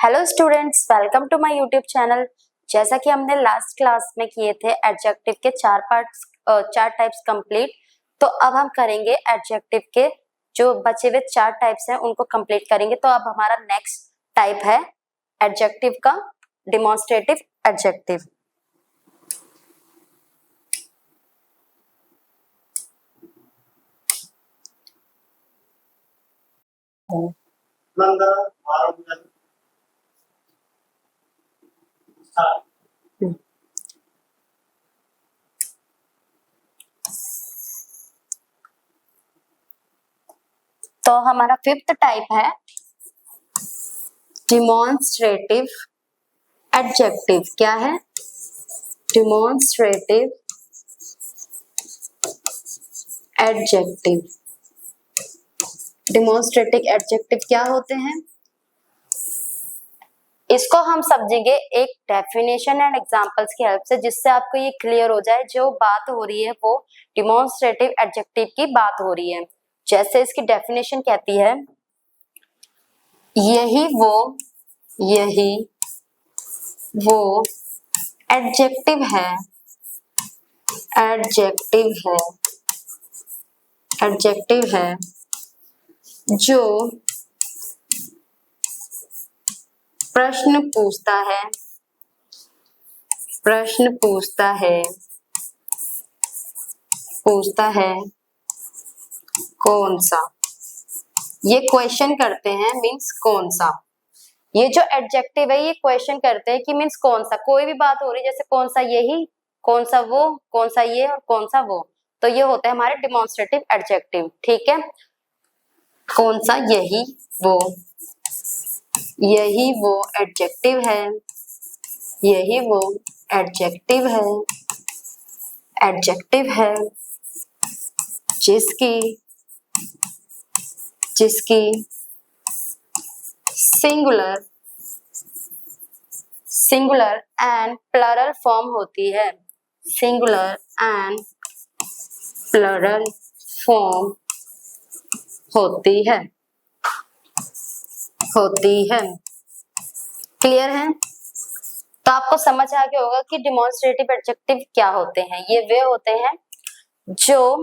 Hello students, welcome to my YouTube channel. जैसा कि हमने लास्ट क्लास में किए थे एडजेक्टिव के चार टाइप्स कंप्लीट, तो अब हम करेंगे एडजेक्टिव के जो बचे हुए 4 टाइप्स हैं उनको कंप्लीट करेंगे। तो अब हमारा नेक्स्ट टाइप है एडजेक्टिव का डिमॉन्स्ट्रेटिव एडजेक्टिव। तो हमारा फिफ्थ टाइप है डिमॉन्स्ट्रेटिव एडजेक्टिव। क्या है? Demonstrative adjective. डिमॉन्स्ट्रेटिव एडजेक्टिव क्या होते हैं? इसको हम समझेंगे एक डेफिनेशन एंड एग्जांपल्स की हेल्प से, जिससे आपको ये क्लियर हो जाए जो बात हो रही है वो डिमॉन्स्ट्रेटिव एडजेक्टिव की बात हो रही है। जैसे इसकी डेफिनेशन कहती है, यही वो एडजेक्टिव है जो प्रश्न पूछता है कौन सा। ये क्वेश्चन करते हैं मीन्स कौन सा। ये जो एडजेक्टिव है ये क्वेश्चन करते हैं कि मीन्स कौन सा। कोई भी बात हो रही है जैसे कौन सा यही, कौन सा वो, कौन सा ये और कौन सा वो, तो ये होते हैं हमारे डिमॉन्स्ट्रेटिव एडजेक्टिव। ठीक है, कौन सा यही वो एडजेक्टिव है, यही वो एडजेक्टिव है जिसकी सिंगुलर एंड प्लरल फॉर्म होती है। सिंगुलर एंड प्लरल फॉर्म होती है। क्लियर है? तो आपको समझ आ गया होगा कि डिमॉन्स्ट्रेटिव एडजेक्टिव क्या होते हैं। ये वे होते हैं जो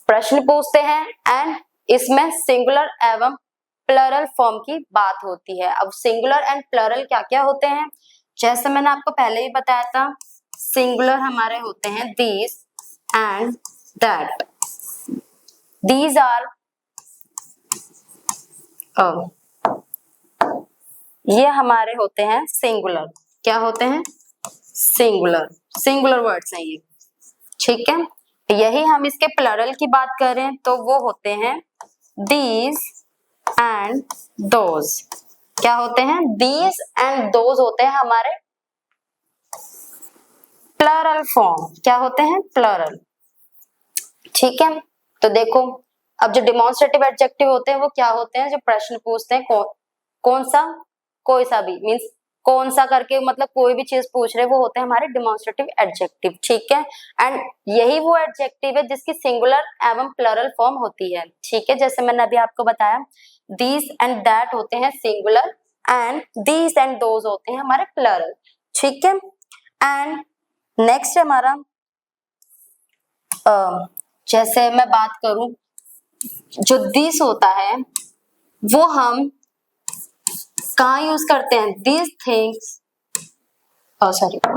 प्रश्न पूछते हैं एंड इसमें सिंगुलर एवं प्लरल फॉर्म की बात होती है। अब सिंगुलर एंड प्लरल क्या क्या होते हैं, जैसे मैंने आपको पहले ही बताया था। सिंगुलर हमारे होते हैं these and that. These are ये हमारे होते हैं सिंगुलर। क्या होते हैं? सिंगुलर वर्ड्स हैं ये। ठीक है, यही हम इसके प्लरल की बात करें तो वो होते हैं दीज एंड दोज। क्या होते हैं? दीज एंड दोज होते हैं हमारे प्लरल फॉर्म। क्या होते हैं? प्लरल। ठीक है, तो देखो अब जो डिमॉन्स्ट्रेटिव एडजेक्टिव होते हैं वो क्या होते हैं? जो प्रश्न पूछते हैं कौन सा, कोई सा भी मीन्स कौन सा करके, मतलब कोई भी चीज पूछ रहे वो होते हैं हमारे डिमॉन्स्ट्रेटिव एडजेक्टिव। ठीक है, एंड यही वो एडजेक्टिव है जिसकी सिंगुलर एवं प्लरल फॉर्म होती है। ठीक है, जैसे मैंने अभी आपको बताया दीज एंड दैट होते हैं singular and these and those होते हैं हमारे प्लरल। ठीक है, एंड नेक्स्ट हमारा जैसे मैं बात करूं, जो दिस होता है वो हम कहाँ यूज करते हैं? This things,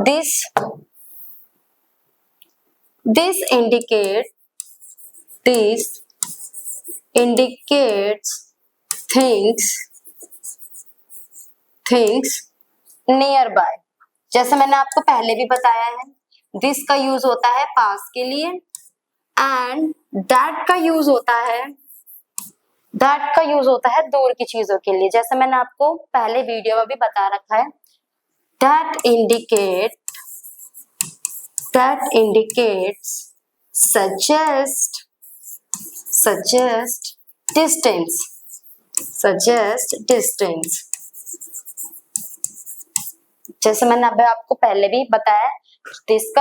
this indicates things near by. जैसे मैंने आपको पहले भी बताया है, दिस का यूज होता है पास के लिए एंड दैट का यूज होता है दूर की चीजों के लिए। जैसे मैंने आपको पहले वीडियो में भी बता रखा है, that indicates suggest distance। जैसे मैंने अभी आपको पहले भी बताया, दिस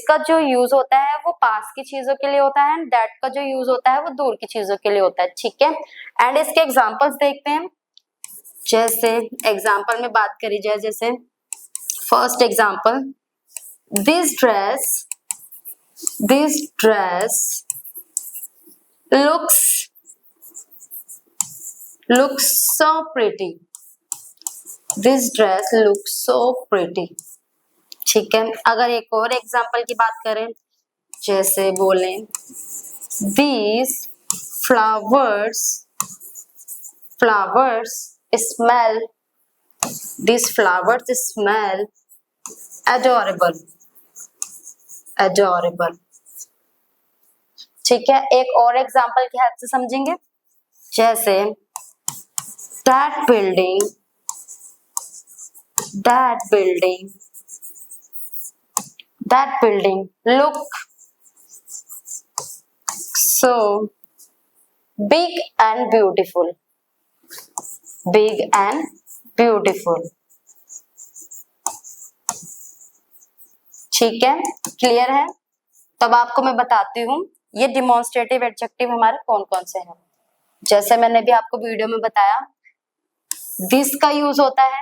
का जो यूज होता है वो पास की चीजों के लिए होता है एंड दैट का जो यूज होता है वो दूर की चीजों के लिए होता है। ठीक है, एंड इसके एग्जांपल्स देखते हैं। जैसे एग्जाम्पल में बात करी जाए, जैसे first example, this dress looks so pretty. This dress looks so pretty. ठीक है, अगर एक और एग्जाम्पल की बात करें, जैसे बोलें these flowers smell adorable. ठीक है, एक और एग्जाम्पल की हेल्प से समझेंगे, जैसे that building look so big and beautiful. ठीक है, क्लियर है? तब आपको मैं बताती हूँ ये डिमॉन्स्ट्रेटिव एडजेक्टिव हमारे कौन कौन से हैं। जैसे मैंने भी आपको वीडियो में बताया, दिस का यूज होता है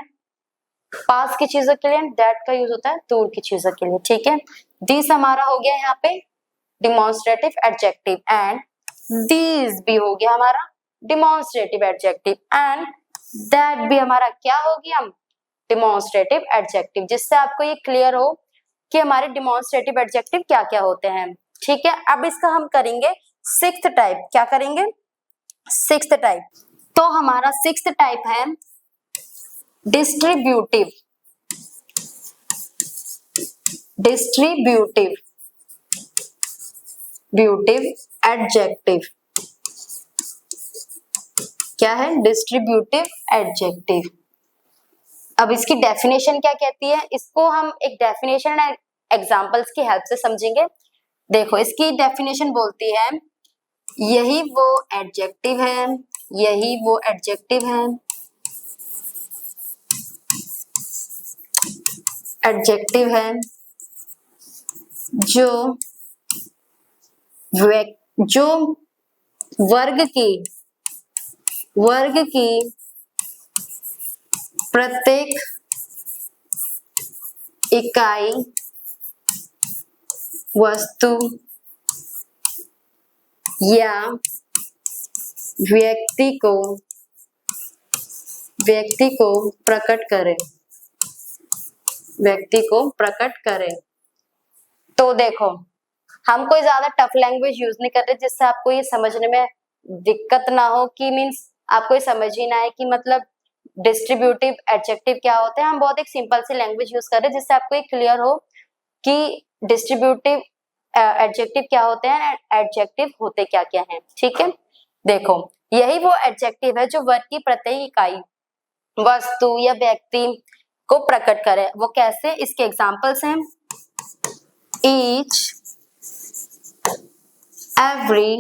पास की चीजों के लिए, दैट का यूज होता है दूर की चीजों के लिए। ठीक है, दिस हमारा हो गया यहाँ पे डिमॉन्स्ट्रेटिव एडजेक्टिव, एंड दीज भी हो गया हमारा डिमॉन्स्ट्रेटिव एडजेक्टिव, एंड दैट भी हमारा क्या हो गया, डिमॉन्स्ट्रेटिव एडजेक्टिव, जिससे आपको ये क्लियर हो कि हमारे डिमॉन्स्ट्रेटिव एडजेक्टिव क्या क्या होते हैं। ठीक है, अब इसका हम करेंगे सिक्स्थ टाइप। क्या करेंगे? Sixth type. तो हमारा सिक्स्थ टाइप है डिस्ट्रीब्यूटिव एडजेक्टिव। क्या है? Distributive adjective. अब इसकी डेफिनेशन क्या कहती है, इसको हम एक डेफिनेशन एग्जांपल्स की हेल्प से समझेंगे। देखो, इसकी डेफिनेशन बोलती है, यही वो एडजेक्टिव है जो वर्ग की प्रत्येक इकाई वस्तु या व्यक्ति को प्रकट करे। तो देखो, हम कोई ज्यादा टफ लैंग्वेज यूज नहीं कर रहे जिससे आपको ये समझने में दिक्कत ना हो, कि मीन्स आपको ये समझ ही ना आए कि मतलब डिस्ट्रीब्यूटिव एडजेक्टिव क्या होते हैं। हम बहुत एक सिंपल सी लैंग्वेज यूज कर रहे हैं जिससे आपको ये क्लियर हो कि डिस्ट्रीब्यूटिव एडजेक्टिव क्या होते हैं, एडजेक्टिव होते क्या क्या हैं। ठीक है, देखो, यही वो एडजेक्टिव है जो वर्ग की प्रत्येक इकाई वस्तु या व्यक्ति को प्रकट करे। वो कैसे? इसके एग्जांपल्स हैं each, every,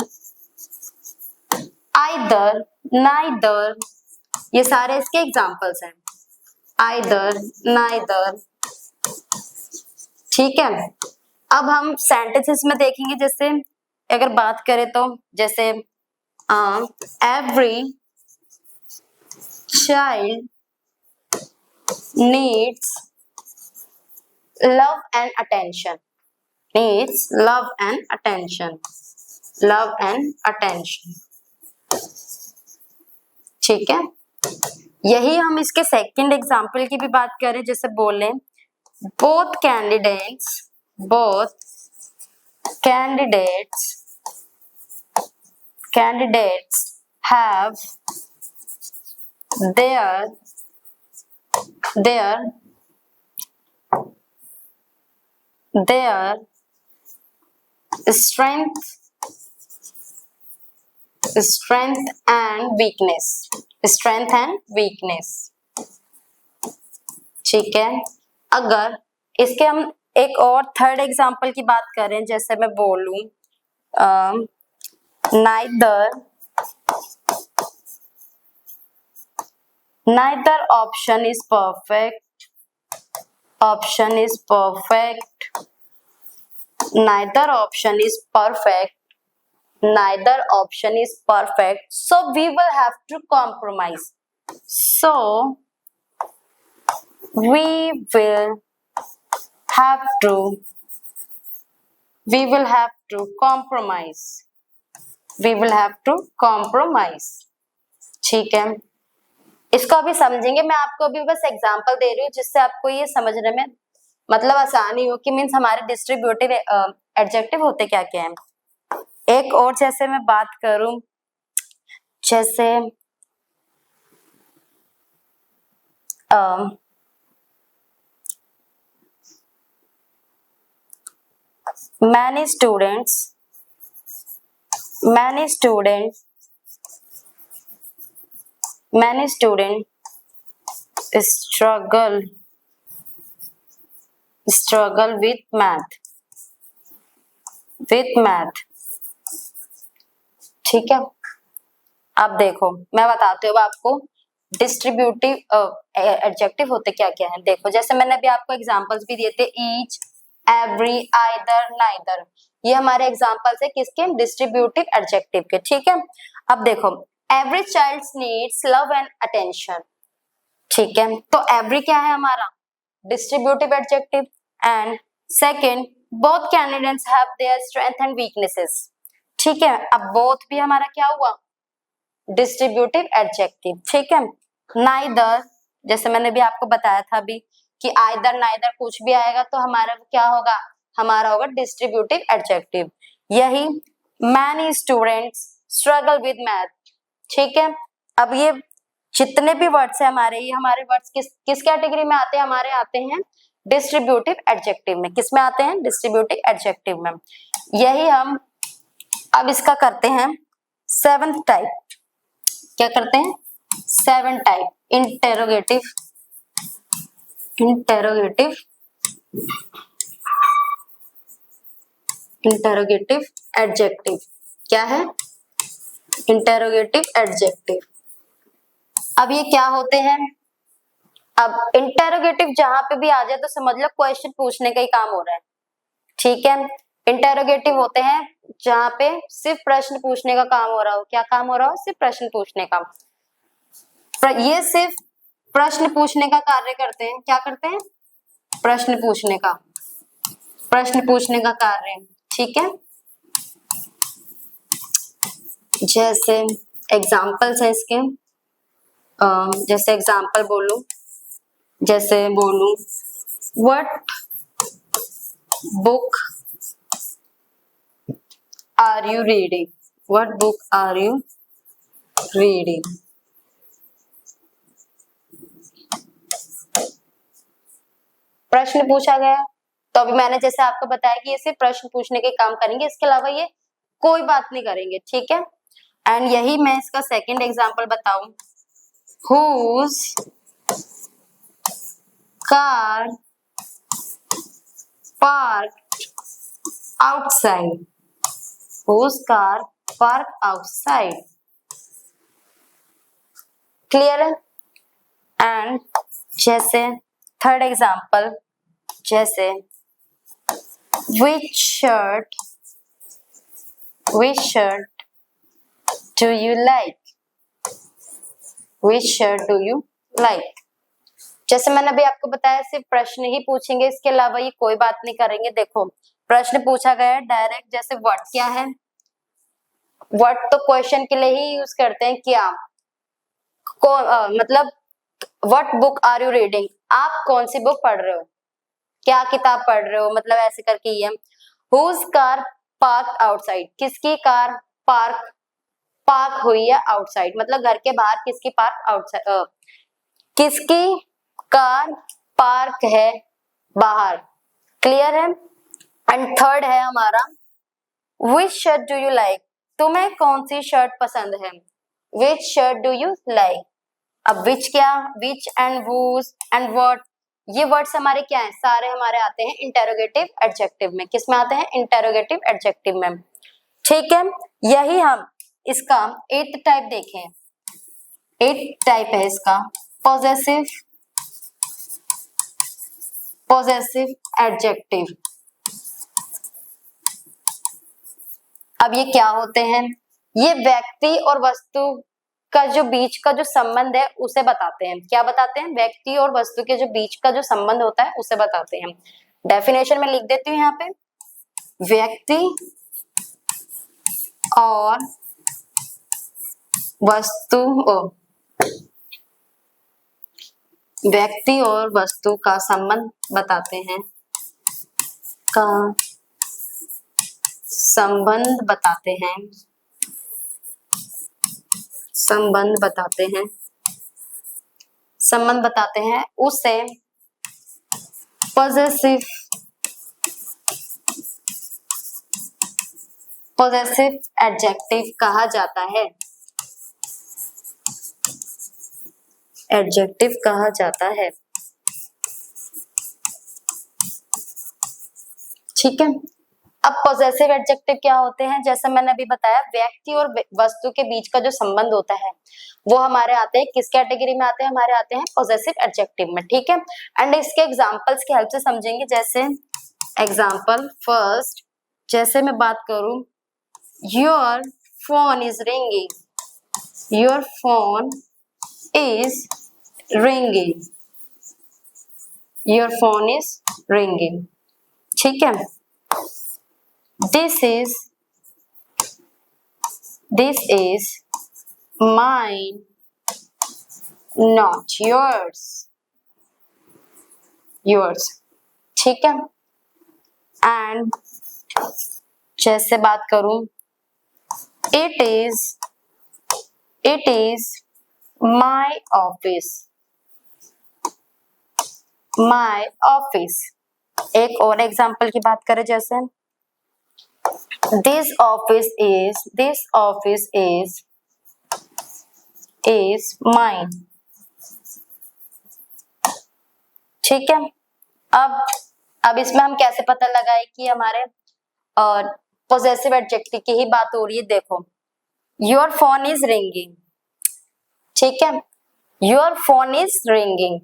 either, neither, ये सारे इसके एग्जांपल्स हैं। either, neither। ठीक है, अब हम सेंटेंसेस में देखेंगे। जैसे अगर बात करें तो, जैसे every child needs love and attention, ठीक है, यही हम इसके सेकंड एग्जाम्पल की भी बात करें, जैसे बोले both candidates have their strength and weakness। ठीक है, अगर इसके हम एक और थर्ड एग्जांपल की बात करें, जैसे मैं बोलूं neither option is perfect, so we will have to compromise, So we will have to compromise. We will have to compromise. ठीक है, इसको अभी समझेंगे। मैं आपको अभी बस एग्जांपल दे रही हूँ जिससे आपको ये समझने में मतलब आसानी हो कि मीन्स हमारे डिस्ट्रीब्यूटिव एडजेक्टिव होते क्या क्या है। एक और जैसे मैं बात करूं, जैसे many students struggle with math ठीक है। अब देखो मैं बताती हूँ आपको डिस्ट्रीब्यूटिव एडजेक्टिव होते क्या क्या है। देखो जैसे मैंने अभी आपको एग्जांपल्स भी दिए थे, ईच, एवरी, आइदर, नाइदर, ये हमारे एग्जांपल्स है किसके, डिस्ट्रीब्यूटिव एडजेक्टिव के। ठीक है, अब देखो every child needs love and attention. ठीक है, तो एवरी क्या है हमारा distributive adjective, and second both candidates have their strength and weaknesses. ठीक है, अब बोथ भी हमारा क्या हुआ डिस्ट्रीब्यूटिव एडजेक्टिव। ठीक है, नाइदर जैसे मैंने भी आपको बताया था अभी कि आइदर नाइदर कुछ भी आएगा तो हमारा क्या होगा, हमारा होगा डिस्ट्रीब्यूटिव एडजेक्टिव। यही many students struggle with math. ठीक है, अब ये जितने भी वर्ड्स है हमारे, ये हमारे वर्ड्स किस कैटेगरी में आते हैं, हमारे आते हैं डिस्ट्रीब्यूटिव एडजेक्टिव में। किस में आते हैं, डिस्ट्रीब्यूटिव एडजेक्टिव में। यही हम अब इसका करते हैं सेवंथ टाइप। क्या करते हैं, 7 टाइप इंटेरोगेटिव एडजेक्टिव। क्या है, इंटेरोगेटिव एडजेक्टिव। अब ये क्या होते हैं, अब इंटेरोगेटिव जहां पे भी आ जाए तो समझ लो क्वेश्चन पूछने का ही काम हो रहा है। ठीक है, इंटेरोगेटिव होते हैं जहां पे सिर्फ प्रश्न पूछने का काम हो रहा हो। क्या काम हो रहा हो, सिर्फ प्रश्न पूछने का। ये सिर्फ प्रश्न पूछने का कार्य करते हैं। क्या करते हैं, प्रश्न पूछने का कार्य। ठीक है, जैसे एग्जाम्पल्स है इसके, जैसे एग्जाम्पल बोलूं, जैसे बोलूं what book are you reading, what book are you reading. प्रश्न पूछा गया, तो अभी मैंने जैसे आपको बताया कि ये सिर्फ प्रश्न पूछने के काम करेंगे, इसके अलावा ये कोई बात नहीं करेंगे। ठीक है, एंड यही मैं इसका सेकंड एग्जांपल बताऊं, whose car parked outside, whose car parked outside। Clear है। एंड जैसे थर्ड एग्जांपल, जैसे which shirt do you like, which shirt do you like। जैसे मैंने अभी आपको बताया सिर्फ प्रश्न ही पूछेंगे, इसके अलावा ये कोई बात नहीं करेंगे। देखो प्रश्न पूछा गया है डायरेक्ट, जैसे व्हाट क्या है, व्हाट तो क्वेश्चन के लिए ही यूज करते हैं। क्या मतलब what book are you reading, आप कौन सी बुक पढ़ रहे हो, क्या किताब पढ़ रहे हो, मतलब ऐसे करके ही है। हुज कार पार्क आउटसाइड, किसकी कार पार्क हुई है आउटसाइड, मतलब घर के बाहर किसकी पार्क आउटसाइड, किसकी कार पार्क है बाहर। क्लियर है। एंड थर्ड है हमारा विच शर्ट डू यू लाइक, तुम्हें कौन सी शर्ट पसंद है, विच शर्ट डू यू लाइक। अब विच क्या, विच एंड वूज एंड व्हाट, ये वर्ड्स हमारे क्या हैं, सारे हमारे आते हैं इंटेरोगेटिव एडजेक्टिव में। किस में आते हैं, इंटेरोगेटिव एडजेक्टिव में। ठीक है, यही हम इसका 8th टाइप देखें। 8th टाइप है इसका पॉजेसिव एडजेक्टिव। अब ये क्या होते हैं, ये व्यक्ति और वस्तु का जो बीच का जो संबंध है उसे बताते हैं। क्या बताते हैं? व्यक्ति और वस्तु के जो बीच का जो संबंध होता है उसे बताते हैं। डेफिनेशन में लिख देती हूँ यहाँ पे, व्यक्ति और व्यक्ति और वस्तु का संबंध बताते हैं, का संबंध बताते हैं, संबंध बताते हैं, संबंध बताते हैं, उसे पॉजेसिव एडजेक्टिव कहा जाता है, एडजेक्टिव कहा जाता है। ठीक है, अब पॉजेसिव एडजेक्टिव क्या होते हैं? जैसे मैंने अभी बताया, व्यक्ति और वस्तु के बीच का जो संबंध होता है वो हमारे आते हैं, किस कैटेगरी में आते हैं? हमारे आते हैं पॉजेसिव एडजेक्टिव में। ठीक है, एंड इसके एग्जांपल्स की हेल्प से समझेंगे। जैसे एग्जांपल फर्स्ट, जैसे मैं बात करूं, your phone is ringing, your phone is ringing, your phone is ringing. ठीक है, this is mine, not yours, yours। ठीक है, एंड जैसे बात करूं, it is my office, my office। एक और एग्जांपल की बात करें, जैसे this office is mine। ठीक है, अब इसमें हम कैसे पता लगाए कि हमारे पॉजेसिव एडजेक्टिव की ही बात हो रही है। देखो, योर फोन इज रिंगिंग, ठीक है, योर फोन इज रिंगिंग,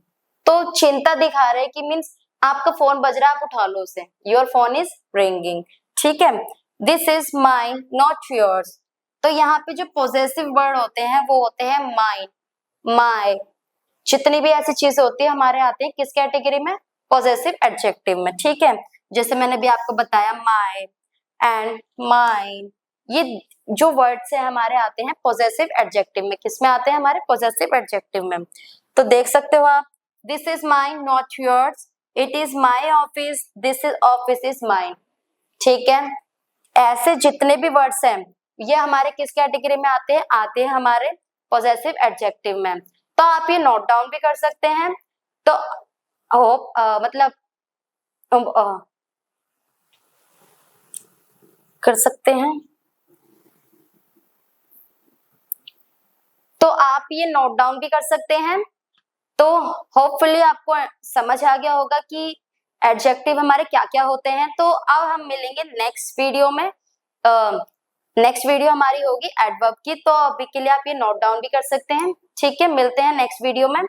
तो चिंता दिखा रहे कि मीन्स आपका फोन बज रहा है, आप उठा लो उसे, योर फोन इज रिंगिंग। ठीक है, this is mine not yours, तो यहाँ पे जो पॉजेसिव वर्ड होते हैं वो होते हैं माइन, माय, जितनी भी ऐसी चीजें होती है हमारे आते हैं किस कैटेगरी में? पॉजेसिव एडजेक्टिव में। ठीक है, जैसे मैंने भी आपको बताया, माय एंड माइन, ये जो वर्ड्स है हमारे आते हैं पॉजेसिव एडजेक्टिव में। किस में आते हैं? हमारे पॉजेसिव एडजेक्टिव में। तो देख सकते हो आप, this is mine not yours, it is my office, this is office is mine. ठीक है, ऐसे जितने भी वर्ड्स हैं ये हमारे किस कैटेगरी में आते हैं? आते हैं हमारे पॉजेसिव एडजेक्टिव में। तो आप ये नोट डाउन भी कर सकते हैं। तो होप मतलब कर सकते हैं, तो आप ये नोट डाउन भी कर सकते हैं। तो होपफुली आपको समझ आ गया होगा कि एडजेक्टिव हमारे क्या क्या होते हैं। तो अब हम मिलेंगे नेक्स्ट वीडियो में। नेक्स्ट वीडियो हमारी होगी एडवर्ब की, तो अभी के लिए आप ये नोट डाउन भी कर सकते हैं। ठीक है, मिलते हैं नेक्स्ट वीडियो में।